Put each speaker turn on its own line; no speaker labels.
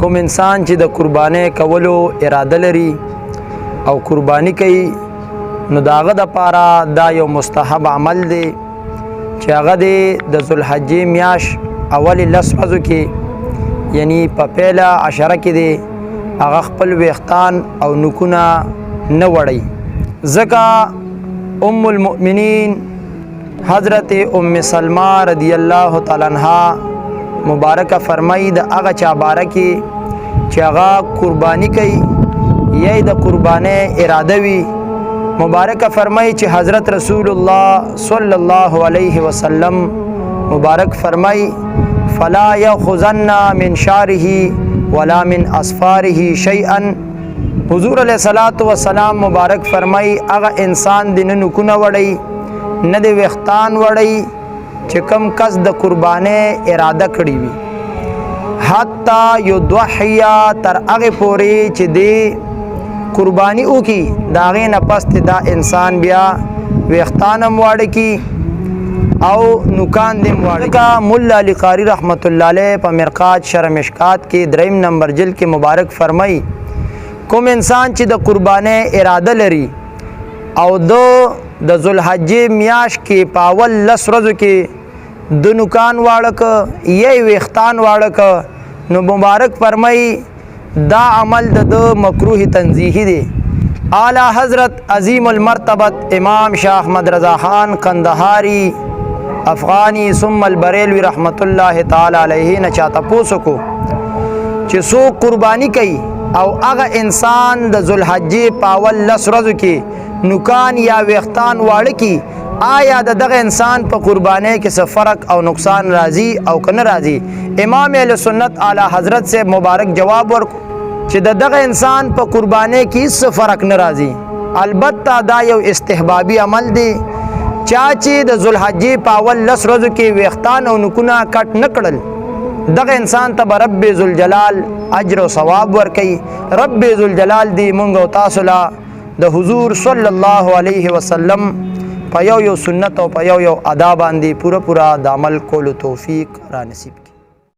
کوم انسان چې د قربانۍ کولو اراده لري او قرباني کوي نو د هغه دپاره دا یو مستحب عمل دی چې هغه دی د ذوالحجې میاشت اولې 10 ورځو کې یعنی په پیله عشره کې دی هغه خپل ویښتان او نوکونه نه وړئ ځکه ام المؤمنین حضرت ام سلمہ رضی الله تعالی عنها مبارکه فرمایي د هغه چا باره کې چې هغه قرباني کوي یا د قربانۍ اراده وي مبارکه فرمایي چې حضرت رسول الله صلی الله علیه وسلم مبارک فرمایي فلا یأخذن من شعره ولا من اظفاره شیئا حضور علیہ الصلوۃ والسلام مبارک فرمایي هغه انسان د نه نوکونه وړي نه د ویښتان وړي چې کم کس د قربانۍ اراده کړې وي حتی یضحی تر هغې پورې چې دی قرباني وکړي د هغې نه پس دا انسان بیا ویښتان هم واړه کړي او نوکان دې هم واړه کړي ملا علی قاری رحمت الله علیه په مرقات شرح مشکات کې 3 نمبر جلد کې مبارک فرمایي کوم انسان چې د قربانۍ اراده لري او د ذوالحجې میاشت کې په اول 10 ورځو کې د نوکان واړه که یا ویښتان واړه که نو مبارک فرمایي دا عمل د مکروه تنزیهی دی اعلی حضرت عظیم المرتبت امام شاہ احمد رضا خان قندهاری افغانی ثم البریلوی رحمت الله تعالی علیه نه چاته پوسوکو چې څوک قربانی کوي او هغه انسان د ذوالحجې په اول 10 ورځو کې نوکان یا ویښتان واړه کی آیا دغه انسان په قربانۍ کې څه فرق او نقصان راځي او که نه راځي امام اهل سنت اعلی حضرت سے مبارک جواب ورکو چې دغه انسان په قربانۍ کې څه فرق نه راځي البته دا یو استحبابي عمل دی چا چې د ذوالحجې په اول 10 ورځو کې ویښتان او نوکونه کټ نه کړل دغه انسان ته به رب ذوالجلال اجر او ثواب ورکوي رب ذوالجلال دی مونږ او تاسو له د حضور صلی الله علیه وسلم په یو سنت او په یو ادا باندې پورا د عمل کولو توفیق را نصیب